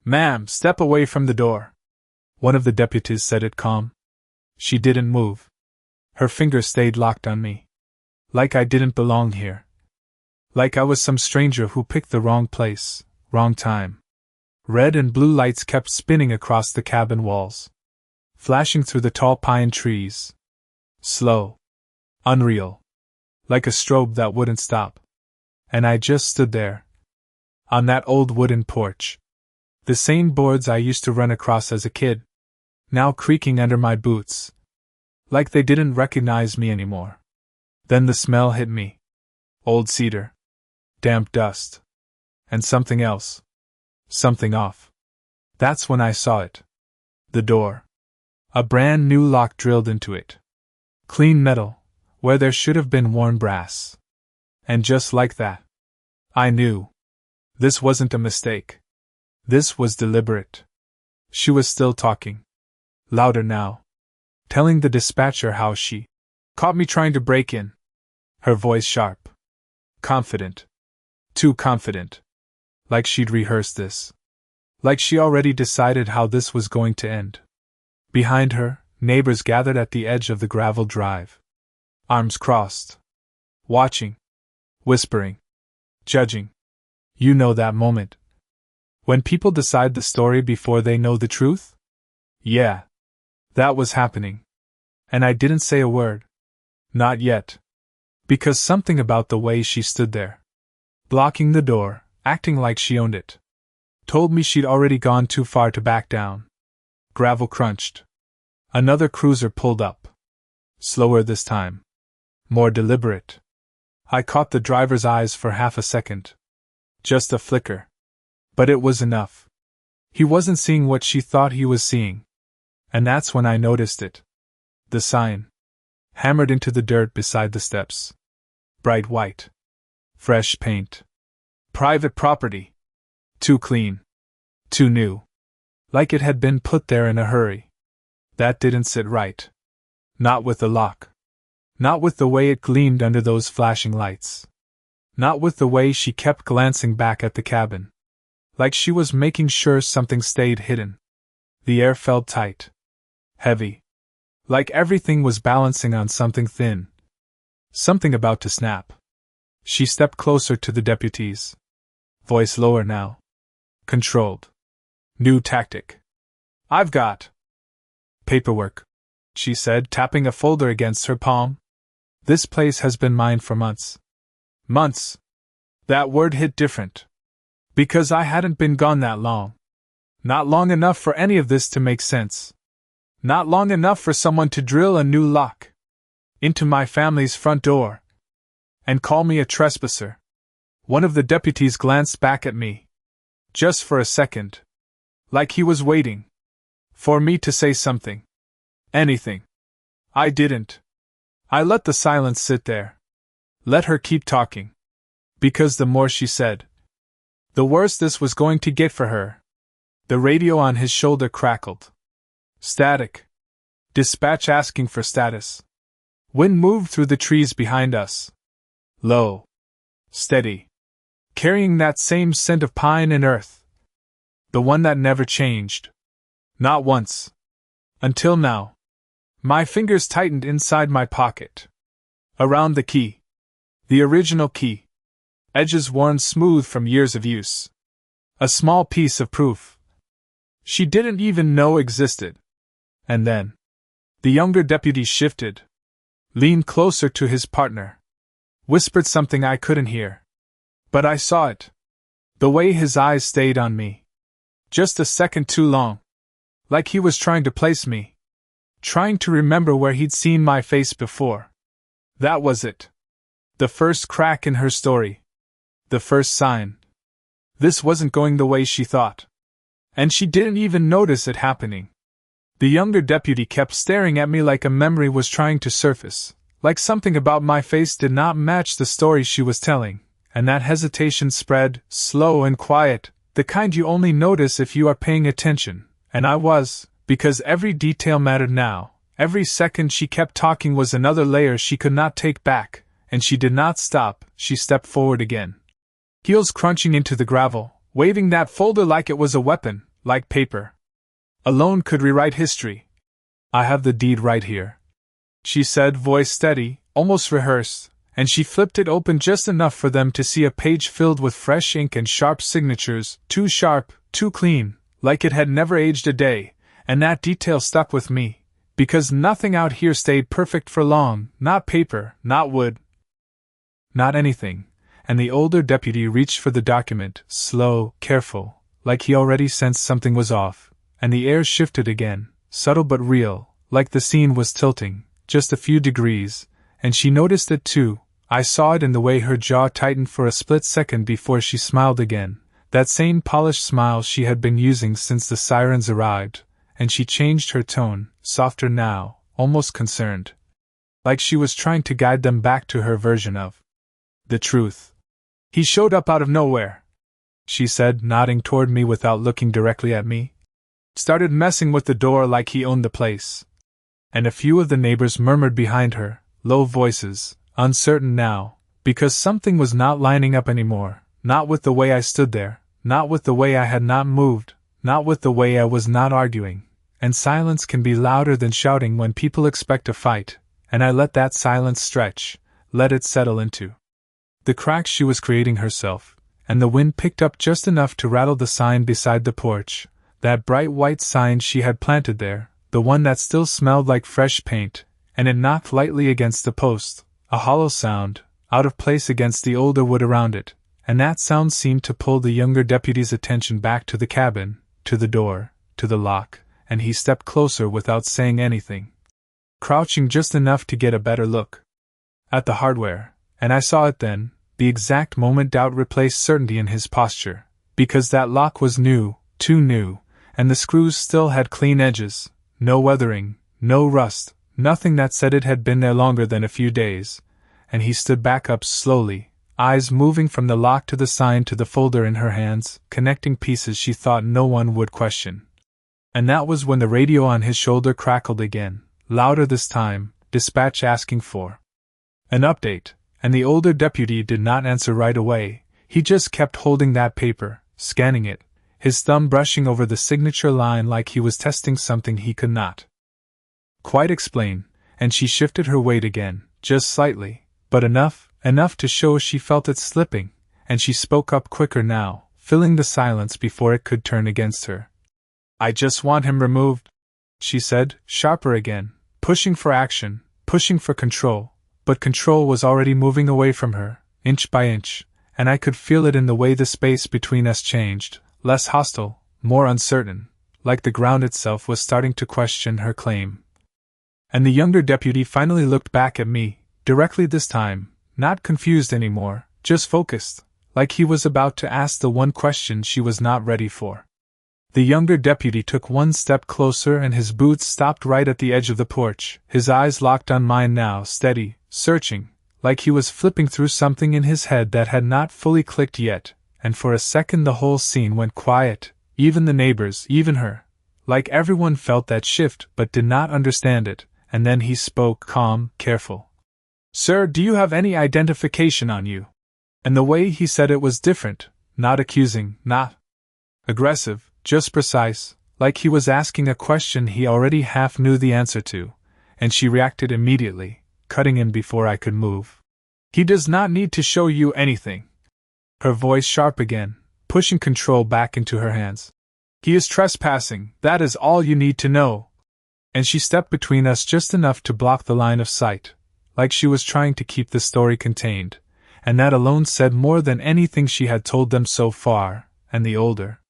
"Ma'am, step away from the door." One of the deputies said it calm. She didn't move. Her fingers stayed locked on me. Like I didn't belong here. Like I was some stranger who picked the wrong place, wrong time. Red and blue lights kept spinning across the cabin walls, flashing through the tall pine trees. Slow. Unreal. Like a strobe that wouldn't stop. And I just stood there. On that old wooden porch. The same boards I used to run across as a kid, now creaking under my boots. Like they didn't recognize me anymore. Then the smell hit me. Old cedar. Damp dust. And something else. Something off. That's when I saw it. The door. A brand new lock drilled into it. Clean metal, where there should have been worn brass. And just like that, I knew. This wasn't a mistake. This was deliberate. She was still talking. Louder now. Telling the dispatcher how she caught me trying to break in. Her voice sharp. Confident. Too confident. Like she'd rehearsed this. Like she already decided how this was going to end. Behind her, neighbors gathered at the edge of the gravel drive. Arms crossed. Watching. Whispering. Judging. You know that moment. When people decide the story before they know the truth? Yeah. That was happening. And I didn't say a word. Not yet. Because something about the way she stood there, blocking the door, acting like she owned it, told me she'd already gone too far to back down. Gravel crunched. Another cruiser pulled up. Slower this time. More deliberate. I caught the driver's eyes for half a second. Just a flicker. But it was enough. He wasn't seeing what she thought he was seeing. And that's when I noticed it. The sign. Hammered into the dirt beside the steps. Bright white. Fresh paint. Private property. Too clean. Too new. Like it had been put there in a hurry. That didn't sit right. Not with the lock. Not with the way it gleamed under those flashing lights. Not with the way she kept glancing back at the cabin. Like she was making sure something stayed hidden. The air felt tight. Heavy. Like everything was balancing on something thin. Something about to snap. She stepped closer to the deputies. Voice lower now. Controlled. New tactic. I've got paperwork, she said, tapping a folder against her palm. This place has been mine for months. Months. That word hit different. Because I hadn't been gone that long. Not long enough for any of this to make sense. Not long enough for someone to drill a new lock into my family's front door and call me a trespasser. One of the deputies glanced back at me. Just for a second. Like he was waiting for me to say something. Anything. I didn't. I let the silence sit there. Let her keep talking. Because the more she said, the worse this was going to get for her. The radio on his shoulder crackled. Static. Dispatch asking for status. Wind moved through the trees behind us. Low. Steady. Carrying that same scent of pine and earth. The one that never changed. Not once. Until now. My fingers tightened inside my pocket. Around the key. The original key. Edges worn smooth from years of use. A small piece of proof she didn't even know existed. And then the younger deputy shifted, leaned closer to his partner, whispered something I couldn't hear. But I saw it. The way his eyes stayed on me. Just a second too long. Like he was trying to place me. Trying to remember where he'd seen my face before. That was it. The first crack in her story. The first sign. This wasn't going the way she thought. And she didn't even notice it happening. The younger deputy kept staring at me like a memory was trying to surface, like something about my face did not match the story she was telling, and that hesitation spread, slow and quiet, the kind you only notice if you are paying attention, and I was, because every detail mattered now. Every second she kept talking was another layer she could not take back, and she did not stop. She stepped forward again. Heels crunching into the gravel, waving that folder like it was a weapon, like paper. Alone could rewrite history. I have the deed right here, she said, voice steady, almost rehearsed, and she flipped it open just enough for them to see a page filled with fresh ink and sharp signatures, too sharp, too clean, like it had never aged a day, and that detail stuck with me, because nothing out here stayed perfect for long, not paper, not wood, not anything, and the older deputy reached for the document, slow, careful, like he already sensed something was off, and the air shifted again, subtle but real, like the scene was tilting, just a few degrees, and she noticed it too. I saw it in the way her jaw tightened for a split second before she smiled again, that same polished smile she had been using since the sirens arrived, and she changed her tone, softer now, almost concerned, like she was trying to guide them back to her version of the truth. He showed up out of nowhere, she said, nodding toward me without looking directly at me. Started messing with the door like he owned the place. And a few of the neighbors murmured behind her, low voices, uncertain now, because something was not lining up anymore, not with the way I stood there, not with the way I had not moved, not with the way I was not arguing, and silence can be louder than shouting when people expect a fight, and I let that silence stretch, let it settle into the cracks she was creating herself, and the wind picked up just enough to rattle the sign beside the porch, that bright white sign she had planted there, the one that still smelled like fresh paint, and it knocked lightly against the post, a hollow sound, out of place against the older wood around it, and that sound seemed to pull the younger deputy's attention back to the cabin, to the door, to the lock, and he stepped closer without saying anything, crouching just enough to get a better look at the hardware, and I saw it then, the exact moment doubt replaced certainty in his posture, because that lock was new, too new, and the screws still had clean edges, no weathering, no rust, nothing that said it had been there longer than a few days, and he stood back up slowly, eyes moving from the lock to the sign to the folder in her hands, connecting pieces she thought no one would question. And that was when the radio on his shoulder crackled again, louder this time, dispatch asking for an update, and the older deputy did not answer right away, he just kept holding that paper, scanning it, his thumb brushing over the signature line like he was testing something he could not quite explain, and she shifted her weight again, just slightly, but enough to show she felt it slipping, and she spoke up quicker now, filling the silence before it could turn against her. I just want him removed, she said, sharper again, pushing for action, pushing for control, but control was already moving away from her, inch by inch, and I could feel it in the way the space between us changed, less hostile, more uncertain, like the ground itself was starting to question her claim. And the younger deputy finally looked back at me, directly this time, not confused anymore, just focused, like he was about to ask the one question she was not ready for. The younger deputy took one step closer and his boots stopped right at the edge of the porch, his eyes locked on mine now, steady, searching, like he was flipping through something in his head that had not fully clicked yet, and for a second the whole scene went quiet, even the neighbors, even her, like everyone felt that shift but did not understand it, and then he spoke, calm, careful. Sir, do you have any identification on you? And the way he said it was different, not accusing, not aggressive, just precise, like he was asking a question he already half knew the answer to, and she reacted immediately, cutting in before I could move. He does not need to show you anything. Her voice sharp again, pushing control back into her hands. He is trespassing, that is all you need to know. And she stepped between us just enough to block the line of sight, like she was trying to keep the story contained, and that alone said more than anything she had told them so far, and the older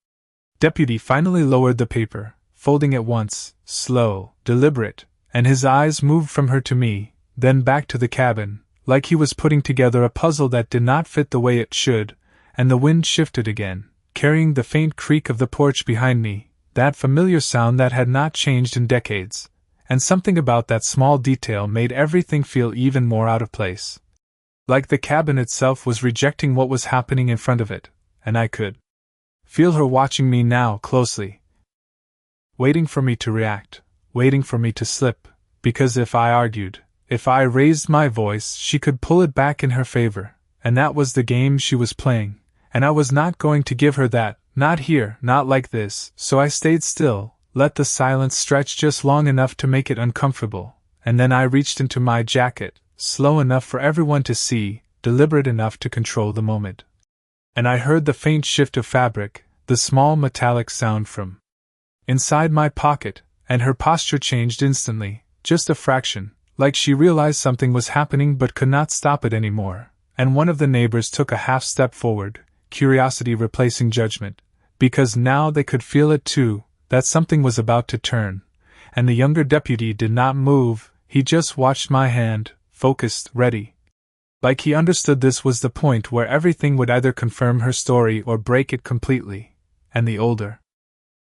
deputy finally lowered the paper, folding it once, slow, deliberate, and his eyes moved from her to me, then back to the cabin, like he was putting together a puzzle that did not fit the way it should, and the wind shifted again, carrying the faint creak of the porch behind me, that familiar sound that had not changed in decades, and something about that small detail made everything feel even more out of place. Like the cabin itself was rejecting what was happening in front of it, and I could feel her watching me now closely, waiting for me to react, waiting for me to slip, because if I argued, if I raised my voice, she could pull it back in her favor, and that was the game she was playing, and I was not going to give her that, Not here, not like this, so I stayed still, let the silence stretch just long enough to make it uncomfortable, and then I reached into my jacket, slow enough for everyone to see, deliberate enough to control the moment. And I heard the faint shift of fabric, the small metallic sound from inside my pocket, and her posture changed instantly, just a fraction, like she realized something was happening but could not stop it anymore, and one of the neighbors took a half step forward, curiosity replacing judgment, because now they could feel it too, that something was about to turn, and the younger deputy did not move, he just watched my hand, focused, ready. Like he understood this was the point where everything would either confirm her story or break it completely, and the older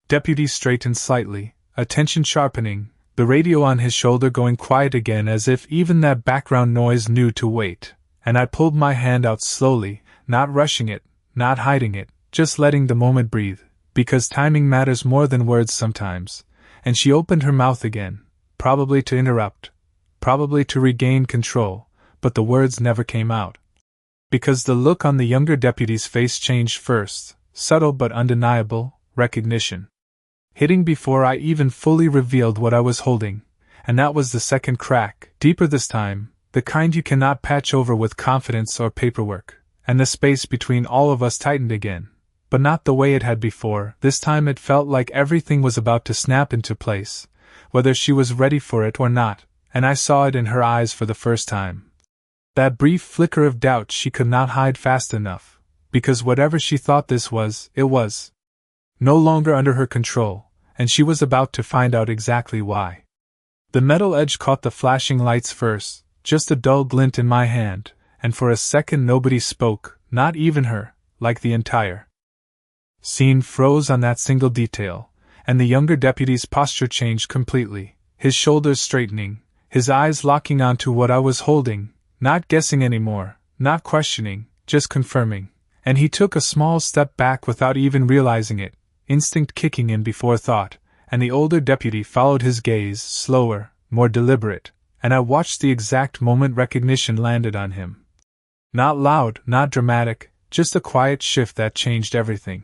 deputy straightened slightly, attention sharpening, the radio on his shoulder going quiet again as if even that background noise knew to wait, and I pulled my hand out slowly, not rushing it, not hiding it, just letting the moment breathe, because timing matters more than words sometimes, and she opened her mouth again, probably to interrupt, probably to regain control, but the words never came out. Because the look on the younger deputy's face changed first, subtle but undeniable, recognition. Hitting before I even fully revealed what I was holding, and that was the second crack, deeper this time, the kind you cannot patch over with confidence or paperwork, and the space between all of us tightened again, but not the way it had before. This time it felt like everything was about to snap into place, whether she was ready for it or not, and I saw it in her eyes for the first time. That brief flicker of doubt she could not hide fast enough, because whatever she thought this was, it was no longer under her control, and she was about to find out exactly why. The metal edge caught the flashing lights first, just a dull glint in my hand, and for a second nobody spoke, not even her, like the entire scene froze on that single detail, and the younger deputy's posture changed completely, his shoulders straightening, his eyes locking onto what I was holding, not guessing anymore, not questioning, just confirming, and he took a small step back without even realizing it, instinct kicking in before thought, and the older deputy followed his gaze, slower, more deliberate, and I watched the exact moment recognition landed on him. Not loud, not dramatic, just a quiet shift that changed everything.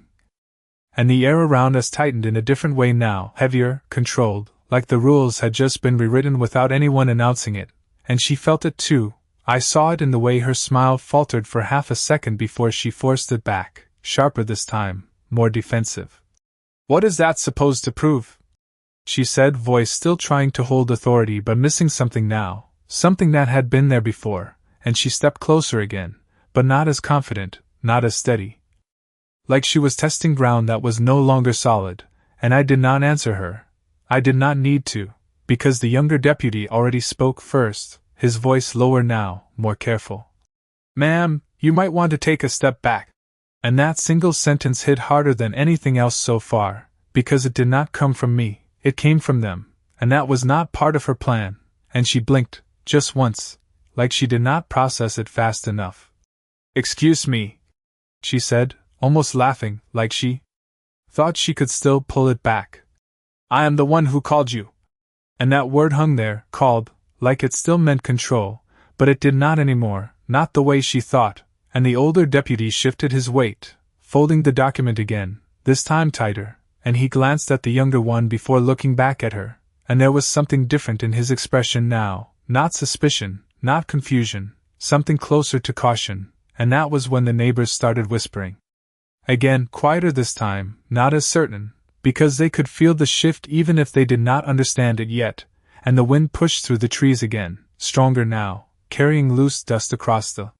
And the air around us tightened in a different way now, heavier, controlled, like the rules had just been rewritten without anyone announcing it, and she felt it too. I saw it in the way her smile faltered for half a second before she forced it back, sharper this time, more defensive. "What is that supposed to prove?" she said, voice still trying to hold authority but missing something now, something that had been there before, and she stepped closer again, but not as confident, not as steady. Like she was testing ground that was no longer solid, and I did not answer her. I did not need to, because the younger deputy already spoke first, his voice lower now, more careful. "Ma'am, you might want to take a step back." And that single sentence hit harder than anything else so far, because it did not come from me, it came from them, and that was not part of her plan, and she blinked, just once, like she did not process it fast enough. "Excuse me," she said, almost laughing, like she thought she could still pull it back. "I am the one who called you." And that word hung there, called, like it still meant control, but it did not anymore, not the way she thought. And the older deputy shifted his weight, folding the document again, this time tighter, and he glanced at the younger one before looking back at her, and there was something different in his expression now, not suspicion, not confusion, something closer to caution, and that was when the neighbors started whispering. Again, quieter this time, not as certain, because they could feel the shift even if they did not understand it yet, and the wind pushed through the trees again, stronger now, carrying loose dust across the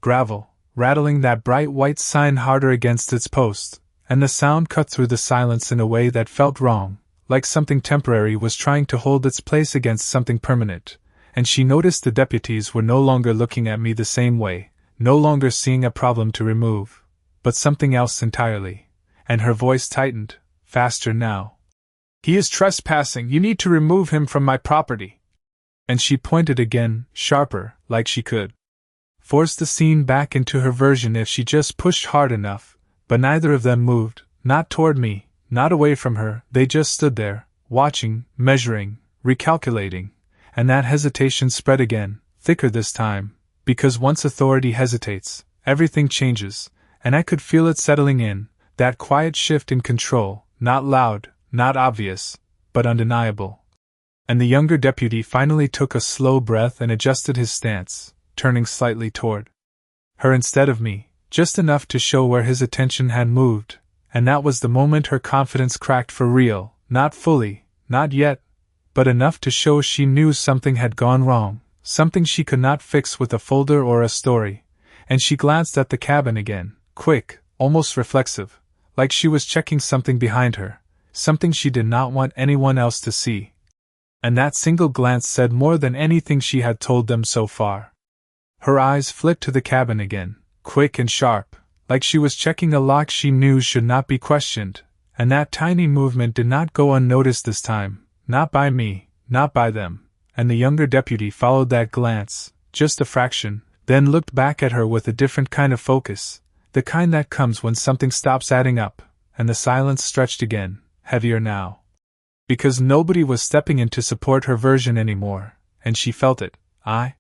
gravel, rattling that bright white sign harder against its post, and the sound cut through the silence in a way that felt wrong, like something temporary was trying to hold its place against something permanent, and she noticed the deputies were no longer looking at me the same way, no longer seeing a problem to remove, but something else entirely, and her voice tightened, faster now. "He is trespassing, you need to remove him from my property." And she pointed again, sharper, like she could force the scene back into her version if she just pushed hard enough, but neither of them moved, not toward me, not away from her, they just stood there, watching, measuring, recalculating, and that hesitation spread again, thicker this time, because once authority hesitates, everything changes, and I could feel it settling in, that quiet shift in control, not loud, not obvious, but undeniable. And the younger deputy finally took a slow breath and adjusted his stance, turning slightly toward her instead of me, just enough to show where his attention had moved, and that was the moment her confidence cracked for real, not fully, not yet, but enough to show she knew something had gone wrong, something she could not fix with a folder or a story, and she glanced at the cabin again, quick, almost reflexive, like she was checking something behind her, something she did not want anyone else to see. And that single glance said more than anything she had told them so far. Her eyes flicked to the cabin again, quick and sharp, like she was checking a lock she knew should not be questioned, and that tiny movement did not go unnoticed this time, not by me, not by them, and the younger deputy followed that glance, just a fraction, then looked back at her with a different kind of focus, the kind that comes when something stops adding up, and the silence stretched again, heavier now. Because nobody was stepping in to support her version anymore, and she felt it. I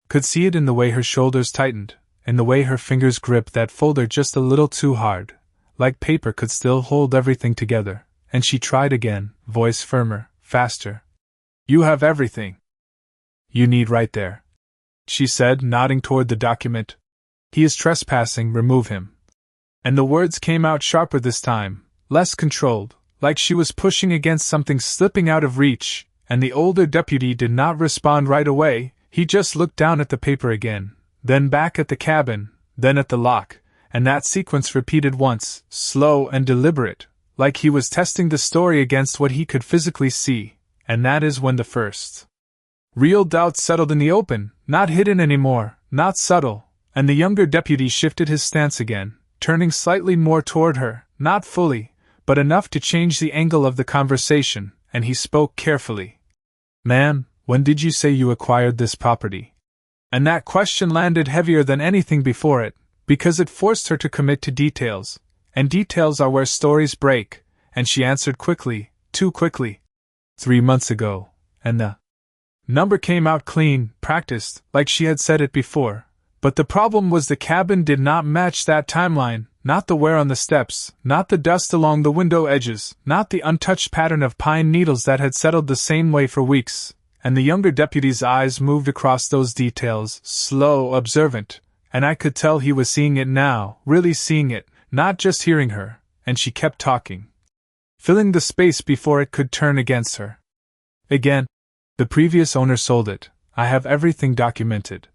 could see it in the way her shoulders tightened, in the way her fingers gripped that folder just a little too hard, like paper could still hold everything together, and she tried again, voice firmer, faster. You have everything you need right there, she said, nodding toward the document. He is trespassing, remove him. And the words came out sharper this time, less controlled, like she was pushing against something slipping out of reach, and the older deputy did not respond right away. He just looked down at the paper again, then back at the cabin, then at the lock, and that sequence repeated once, slow and deliberate, like he was testing the story against what he could physically see, and that is when the first real doubt settled in the open, not hidden anymore, not subtle, and the younger deputy shifted his stance again, turning slightly more toward her, not fully, but enough to change the angle of the conversation, and he spoke carefully. Ma'am, when did you say you acquired this property? And that question landed heavier than anything before it, because it forced her to commit to details, and details are where stories break, and she answered quickly, too quickly. 3 months ago, and the number came out clean, practiced, like she had said it before, but the problem was the cabin did not match that timeline. Not the wear on the steps, not the dust along the window edges, not the untouched pattern of pine needles that had settled the same way for weeks, and the younger deputy's eyes moved across those details, slow, observant, and I could tell he was seeing it now, really seeing it, not just hearing her, and she kept talking, filling the space before it could turn against her. Again, the previous owner sold it, I have everything documented.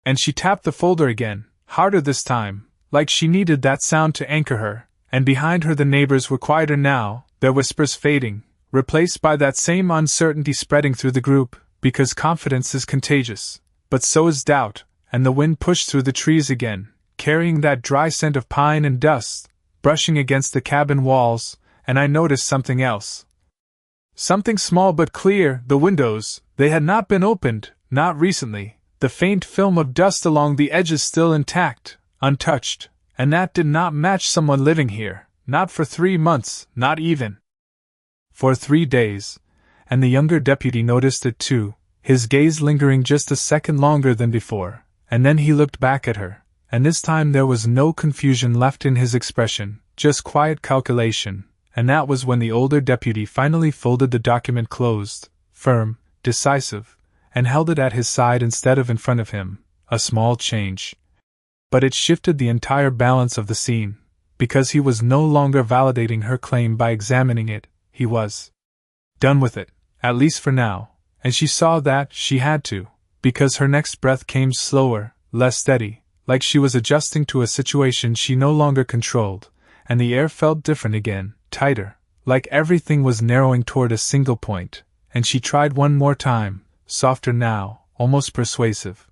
And she tapped the folder again, harder this time, like she needed that sound to anchor her, and behind her the neighbors were quieter now, their whispers fading, replaced by that same uncertainty spreading through the group, because confidence is contagious, but so is doubt, and the wind pushed through the trees again, carrying that dry scent of pine and dust, brushing against the cabin walls, and I noticed something else. Something small but clear, the windows, they had not been opened, not recently, the faint film of dust along the edges still intact, untouched, and that did not match someone living here, not for 3 months, not even for 3 days, and the younger deputy noticed it too, his gaze lingering just a second longer than before, and then he looked back at her, and this time there was no confusion left in his expression, just quiet calculation, and that was when the older deputy finally folded the document closed, firm, decisive, and held it at his side instead of in front of him, a small change. But it shifted the entire balance of the scene, because he was no longer validating her claim by examining it, he was done with it, at least for now, and she saw that she had to, because her next breath came slower, less steady, like she was adjusting to a situation she no longer controlled, and the air felt different again, tighter, like everything was narrowing toward a single point, and she tried one more time, softer now, almost persuasive.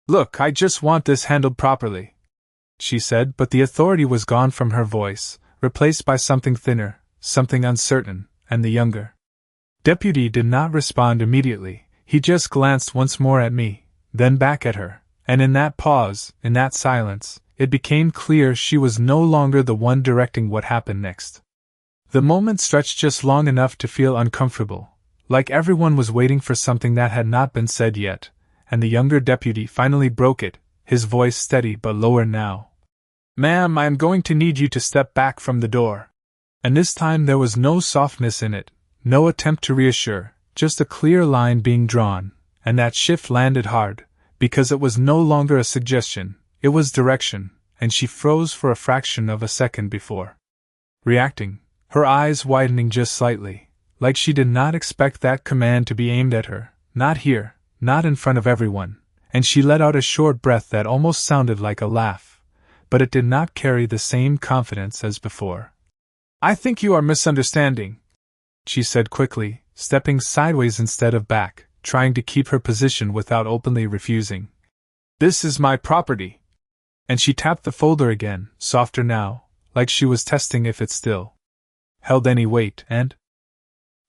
Look, I just want this handled properly, she said, but the authority was gone from her voice, replaced by something thinner, something uncertain, and the younger deputy did not respond immediately. He just glanced once more at me, then back at her, and in that pause, in that silence, it became clear she was no longer the one directing what happened next. The moment stretched just long enough to feel uncomfortable, like everyone was waiting for something that had not been said yet, and the younger deputy finally broke it, his voice steady but lower now. "Ma'am, I am going to need you to step back from the door." And this time there was no softness in it, no attempt to reassure, just a clear line being drawn, and that shift landed hard, because it was no longer a suggestion, it was direction, and she froze for a fraction of a second before reacting, her eyes widening just slightly, like she did not expect that command to be aimed at her, not here, not in front of everyone, and she let out a short breath that almost sounded like a laugh, but it did not carry the same confidence as before. "I think you are misunderstanding," she said quickly, stepping sideways instead of back, trying to keep her position without openly refusing. "This is my property." And she tapped the folder again, softer now, like she was testing if it still held any weight, and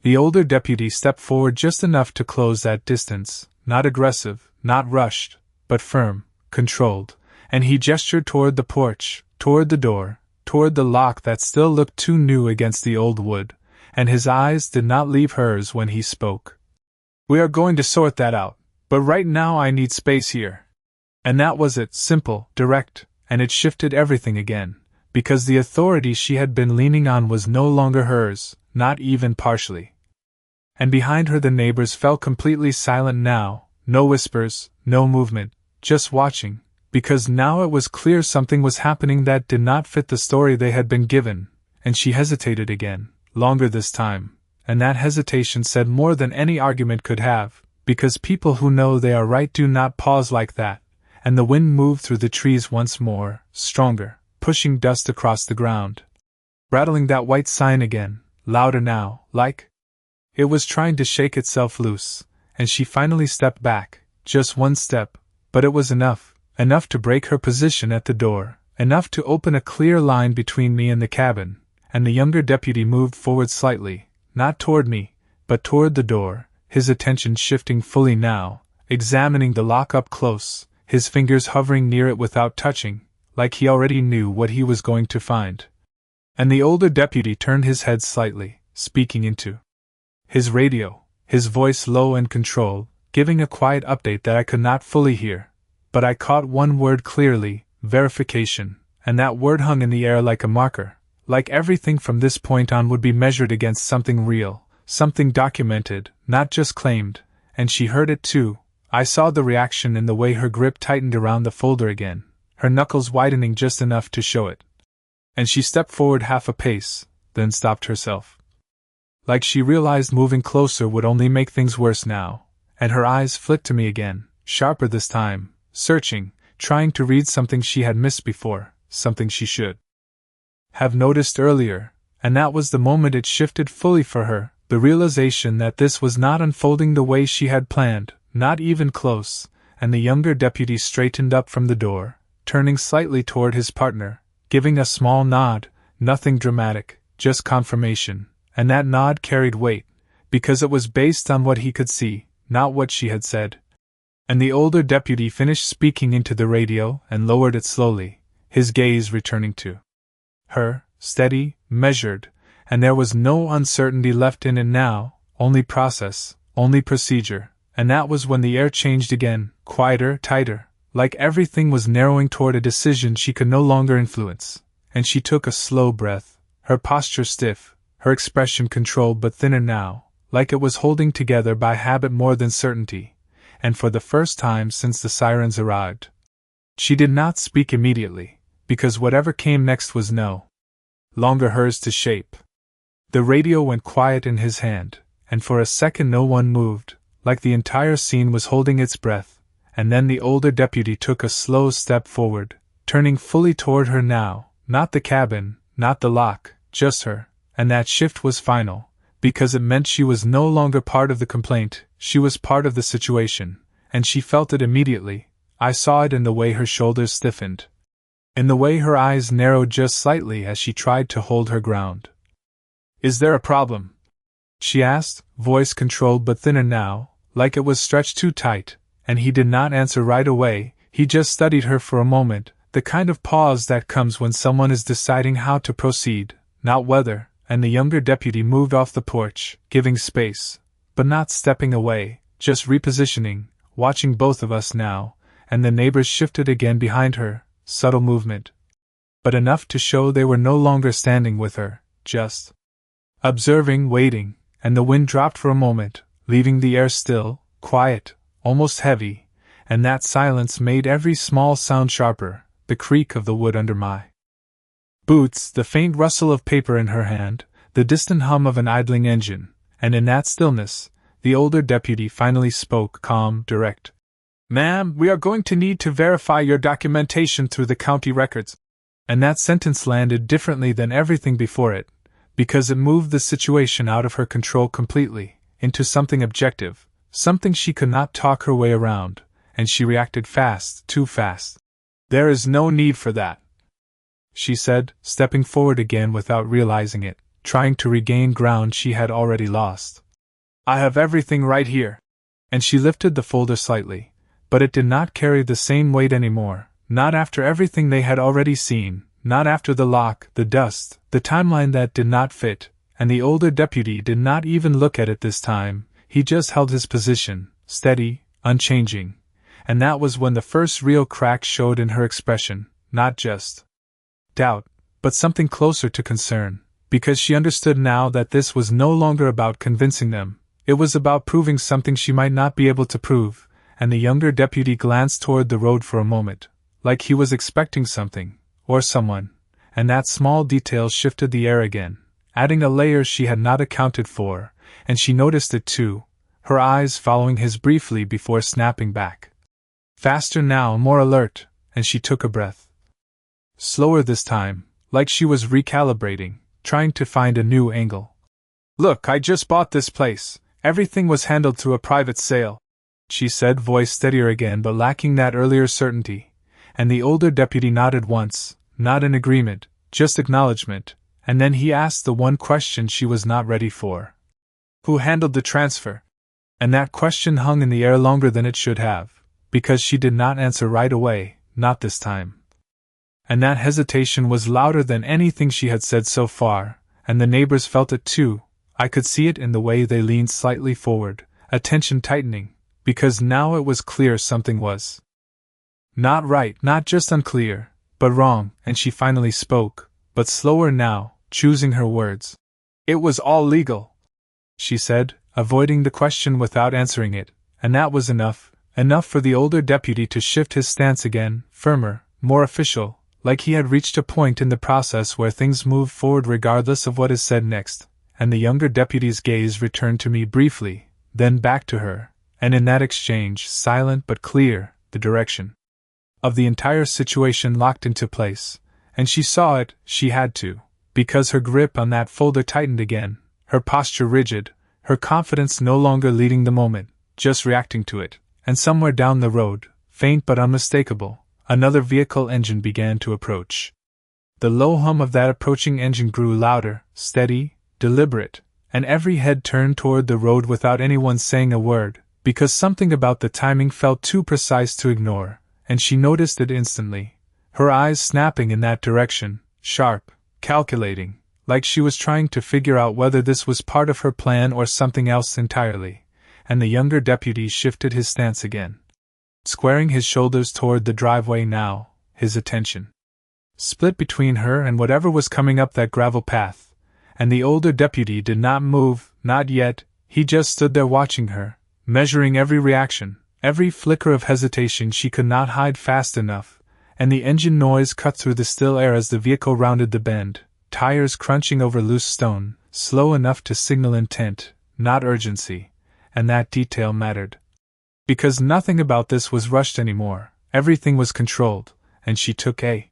the older deputy stepped forward just enough to close that distance, not aggressive, not rushed, but firm, controlled, and he gestured toward the porch, toward the door, toward the lock that still looked too new against the old wood, and his eyes did not leave hers when he spoke. "We are going to sort that out, but right now I need space here." And that was it, simple, direct, and it shifted everything again, because the authority she had been leaning on was no longer hers, not even partially. And behind her the neighbors fell completely silent now, no whispers, no movement, just watching, because now it was clear something was happening that did not fit the story they had been given, and she hesitated again, longer this time, and that hesitation said more than any argument could have, because people who know they are right do not pause like that, and the wind moved through the trees once more, stronger, pushing dust across the ground, rattling that white sign again, louder now, like it was trying to shake itself loose, and she finally stepped back, just one step, but it was enough to break her position at the door, enough to open a clear line between me and the cabin, and the younger deputy moved forward slightly, not toward me, but toward the door, his attention shifting fully now, examining the lock up close, his fingers hovering near it without touching, like he already knew what he was going to find. And the older deputy turned his head slightly, speaking into his radio, his voice low and controlled, giving a quiet update that I could not fully hear, but I caught one word clearly: verification, and that word hung in the air like a marker, like everything from this point on would be measured against something real, something documented, not just claimed, and she heard it too. I saw the reaction in the way her grip tightened around the folder again, her knuckles widening just enough to show it. And she stepped forward half a pace, then stopped herself. Like she realized moving closer would only make things worse now, and her eyes flicked to me again, sharper this time, searching, trying to read something she had missed before, something she should have noticed earlier, and that was the moment it shifted fully for her, the realization that this was not unfolding the way she had planned, not even close, and the younger deputy straightened up from the door, turning slightly toward his partner, giving a small nod, nothing dramatic, just confirmation, and that nod carried weight, because it was based on what he could see, not what she had said. And the older deputy finished speaking into the radio and lowered it slowly, his gaze returning to her, steady, measured, and there was no uncertainty left in it now, only process, only procedure. And that was when the air changed again, quieter, tighter, like everything was narrowing toward a decision she could no longer influence, and she took a slow breath, her posture stiff, her expression controlled but thinner now, like it was holding together by habit more than certainty, and for the first time since the sirens arrived. She did not speak immediately, because whatever came next was no longer hers to shape. The radio went quiet in his hand, and for a second no one moved, like the entire scene was holding its breath, and then the older deputy took a slow step forward, turning fully toward her now, not the cabin, not the lock, just her, and that shift was final, because it meant she was no longer part of the complaint, she was part of the situation, and she felt it immediately. I saw it in the way her shoulders stiffened, in the way her eyes narrowed just slightly as she tried to hold her ground. "Is there a problem?" she asked, voice controlled but thinner now, like it was stretched too tight, and he did not answer right away. He just studied her for a moment, the kind of pause that comes when someone is deciding how to proceed, not whether, and the younger deputy moved off the porch, giving space, but not stepping away, just repositioning, watching both of us now, and the neighbors shifted again behind her, subtle movement. but enough to show they were no longer standing with her, just observing, waiting, and the wind dropped for a moment, leaving the air still, quiet, almost heavy, and that silence made every small sound sharper, the creak of the wood under my boots, the faint rustle of paper in her hand, the distant hum of an idling engine, and in that stillness, the older deputy finally spoke, calm, direct. "Ma'am, we are going to need to verify your documentation through the county records." And that sentence landed differently than everything before it, because it moved the situation out of her control completely, into something objective, something she could not talk her way around, and she reacted fast, too fast. "There is no need for that," she said, stepping forward again without realizing it, trying to regain ground she had already lost. "I have everything right here." And she lifted the folder slightly, but it did not carry the same weight anymore, not after everything they had already seen, not after the lock, the dust, the timeline that did not fit, and the older deputy did not even look at it this time. He just held his position, steady, unchanging, and that was when the first real crack showed in her expression, not just doubt, but something closer to concern, because she understood now that this was no longer about convincing them, it was about proving something she might not be able to prove, and the younger deputy glanced toward the road for a moment, like he was expecting something, or someone, and that small detail shifted the air again, adding a layer she had not accounted for, and she noticed it too, her eyes following his briefly before snapping back. Faster now, more alert, and she took a breath. Slower this time, like she was recalibrating, trying to find a new angle. "Look, I just bought this place. Everything was handled through a private sale," she said, voice steadier again but lacking that earlier certainty, and the older deputy nodded once, not in agreement, just acknowledgement, and then he asked the one question she was not ready for. "Who handled the transfer?" And that question hung in the air longer than it should have, because she did not answer right away, not this time. And that hesitation was louder than anything she had said so far, and the neighbors felt it too. I could see it in the way they leaned slightly forward, attention tightening, because now it was clear something was not right, not just unclear, but wrong, and she finally spoke, but slower now, choosing her words. "It was all legal," she said, avoiding the question without answering it, and that was enough for the older deputy to shift his stance again, firmer, more official, like he had reached a point in the process where things moved forward regardless of what is said next, and the younger deputy's gaze returned to me briefly, then back to her, and in that exchange, silent but clear, the direction of the entire situation locked into place, and she saw it, she had to, because her grip on that folder tightened again, her posture rigid, her confidence no longer leading the moment, just reacting to it, and somewhere down the road, faint but unmistakable, another vehicle engine began to approach. The low hum of that approaching engine grew louder, steady, deliberate, and every head turned toward the road without anyone saying a word, because something about the timing felt too precise to ignore, and she noticed it instantly, her eyes snapping in that direction, sharp, calculating, like she was trying to figure out whether this was part of her plan or something else entirely, and the younger deputy shifted his stance again, squaring his shoulders toward the driveway now, his attention split between her and whatever was coming up that gravel path, and the older deputy did not move, not yet, he just stood there watching her, measuring every reaction, every flicker of hesitation she could not hide fast enough, and the engine noise cut through the still air as the vehicle rounded the bend, tires crunching over loose stone, slow enough to signal intent, not urgency, and that detail mattered. Because nothing about this was rushed anymore, everything was controlled, and she took a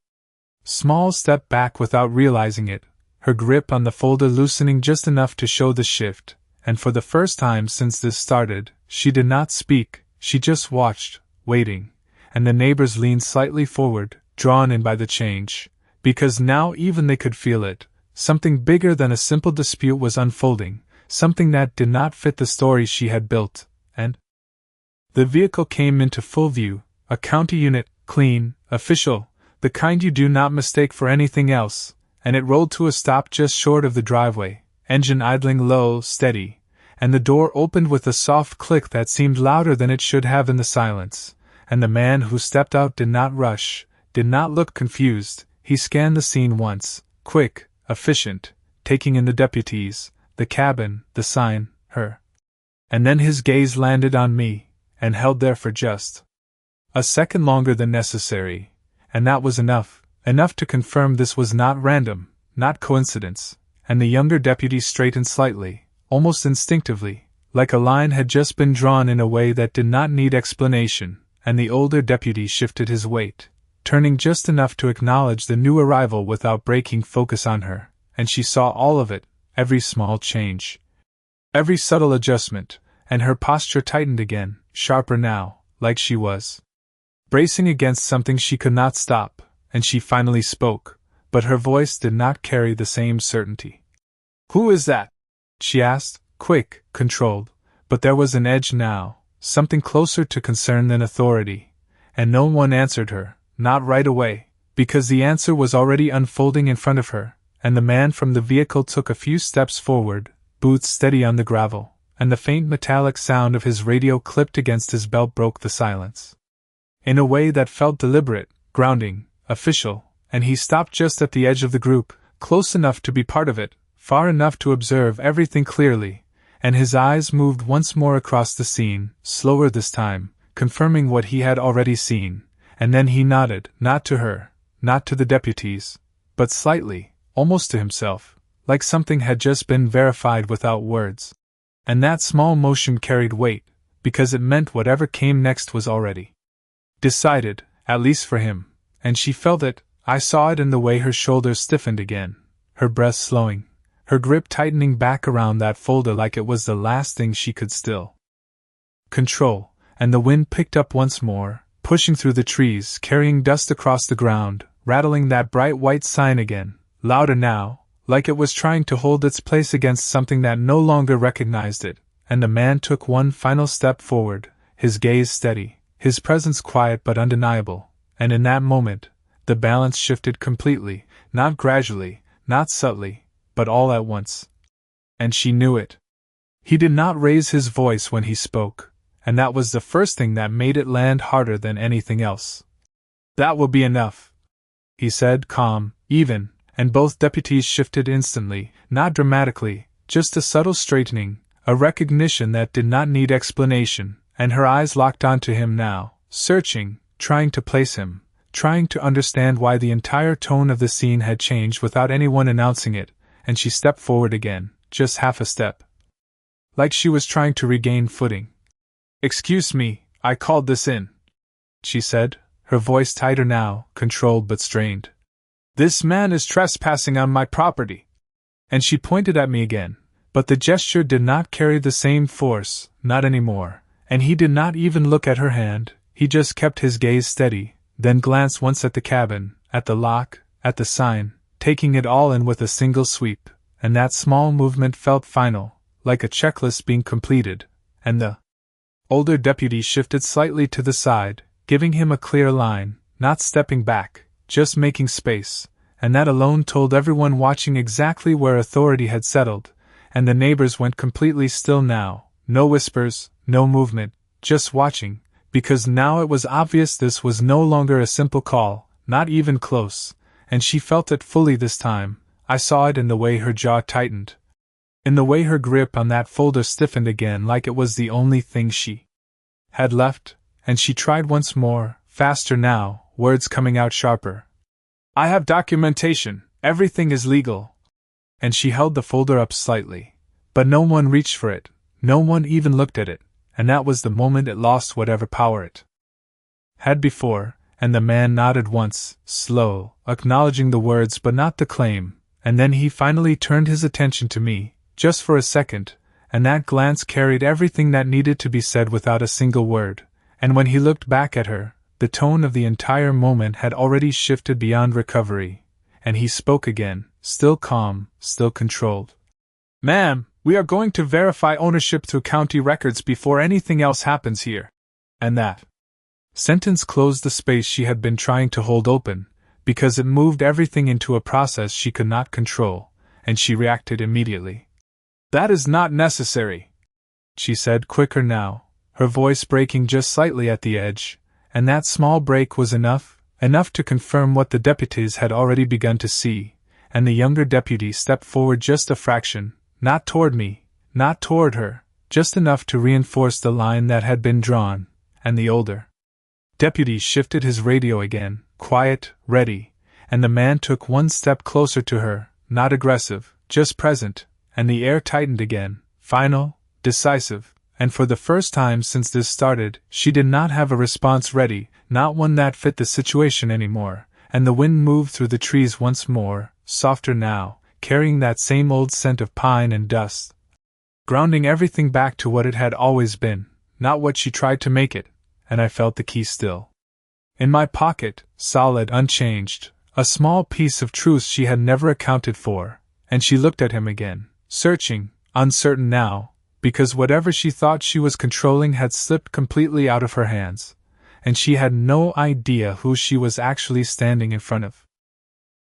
small step back without realizing it, her grip on the folder loosening just enough to show the shift, and for the first time since this started, she did not speak, she just watched, waiting, and the neighbors leaned slightly forward, drawn in by the change, because now even they could feel it, something bigger than a simple dispute was unfolding, something that did not fit the story she had built, and the vehicle came into full view, a county unit, clean, official, the kind you do not mistake for anything else, and it rolled to a stop just short of the driveway, engine idling low, steady, and the door opened with a soft click that seemed louder than it should have in the silence, and the man who stepped out did not rush, did not look confused, He scanned the scene once, quick, efficient, taking in the deputies, the cabin, the sign, her. And then his gaze landed on me, and held there for just a second longer than necessary, and that was enough to confirm this was not random, not coincidence, and the younger deputy straightened slightly, almost instinctively, like a line had just been drawn in a way that did not need explanation, and the older deputy shifted his weight, turning just enough to acknowledge the new arrival without breaking focus on her, and she saw all of it, every small change, every subtle adjustment, and her posture tightened again, sharper now, like she was bracing against something she could not stop, and she finally spoke, but her voice did not carry the same certainty. "Who is that?" she asked, quick, controlled, but there was an edge now, something closer to concern than authority, and no one answered her, not right away, because the answer was already unfolding in front of her, and the man from the vehicle took a few steps forward, boots steady on the gravel, and the faint metallic sound of his radio clipped against his belt broke the silence. In a way that felt deliberate, grounding, official, and he stopped just at the edge of the group, close enough to be part of it, far enough to observe everything clearly, and his eyes moved once more across the scene, slower this time, confirming what he had already seen, and then he nodded, not to her, not to the deputies, but slightly, almost to himself, like something had just been verified without words. And that small motion carried weight, because it meant whatever came next was already decided, at least for him, and she felt it. I saw it in the way her shoulders stiffened again, her breath slowing, her grip tightening back around that folder like it was the last thing she could still control, and the wind picked up once more, pushing through the trees, carrying dust across the ground, rattling that bright white sign again, louder now, like it was trying to hold its place against something that no longer recognized it, and the man took one final step forward, his gaze steady, his presence quiet but undeniable, and in that moment, the balance shifted completely, not gradually, not subtly, but all at once. And she knew it. He did not raise his voice when he spoke, and that was the first thing that made it land harder than anything else. "That will be enough," he said, calm, even, and both deputies shifted instantly, not dramatically, just a subtle straightening, a recognition that did not need explanation, and her eyes locked onto him now, searching, trying to place him, trying to understand why the entire tone of the scene had changed without anyone announcing it, and she stepped forward again, just half a step, like she was trying to regain footing. "Excuse me, I called this in," she said, her voice tighter now, controlled but strained. "This man is trespassing on my property." And she pointed at me again, but the gesture did not carry the same force, not anymore, and he did not even look at her hand, he just kept his gaze steady, then glanced once at the cabin, at the lock, at the sign, taking it all in with a single sweep, and that small movement felt final, like a checklist being completed, and the older deputy shifted slightly to the side, giving him a clear line, not stepping back, just making space, and that alone told everyone watching exactly where authority had settled, and the neighbors went completely still now, no whispers, no movement, just watching, because now it was obvious this was no longer a simple call, not even close, and she felt it fully this time. I saw it in the way her jaw tightened, in the way her grip on that folder stiffened again like it was the only thing she had left, and she tried once more, faster now, words coming out sharper. "I have documentation, everything is legal." And she held the folder up slightly, but no one reached for it, no one even looked at it, and that was the moment it lost whatever power it had before, and the man nodded once, slow, acknowledging the words but not the claim, and then he finally turned his attention to me, just for a second, and that glance carried everything that needed to be said without a single word, and when he looked back at her, the tone of the entire moment had already shifted beyond recovery, and he spoke again, still calm, still controlled. "Ma'am, we are going to verify ownership through county records before anything else happens here." And that sentence closed the space she had been trying to hold open, because it moved everything into a process she could not control, and she reacted immediately. "That is not necessary," she said, quicker now, her voice breaking just slightly at the edge, and that small break was enough, Enough to confirm what the deputies had already begun to see, and the younger deputy stepped forward just a fraction, not toward me, not toward her, just enough to reinforce the line that had been drawn, and the older deputy shifted his radio again, quiet, ready, and the man took one step closer to her, not aggressive, just present, and the air tightened again, final, decisive, and for the first time since this started, she did not have a response ready, not one that fit the situation anymore, and the wind moved through the trees once more, softer now, carrying that same old scent of pine and dust, grounding everything back to what it had always been, not what she tried to make it, and I felt the key still in my pocket, solid, unchanged, a small piece of truth she had never accounted for, and she looked at him again, searching, uncertain now, because whatever she thought she was controlling had slipped completely out of her hands, and she had no idea who she was actually standing in front of.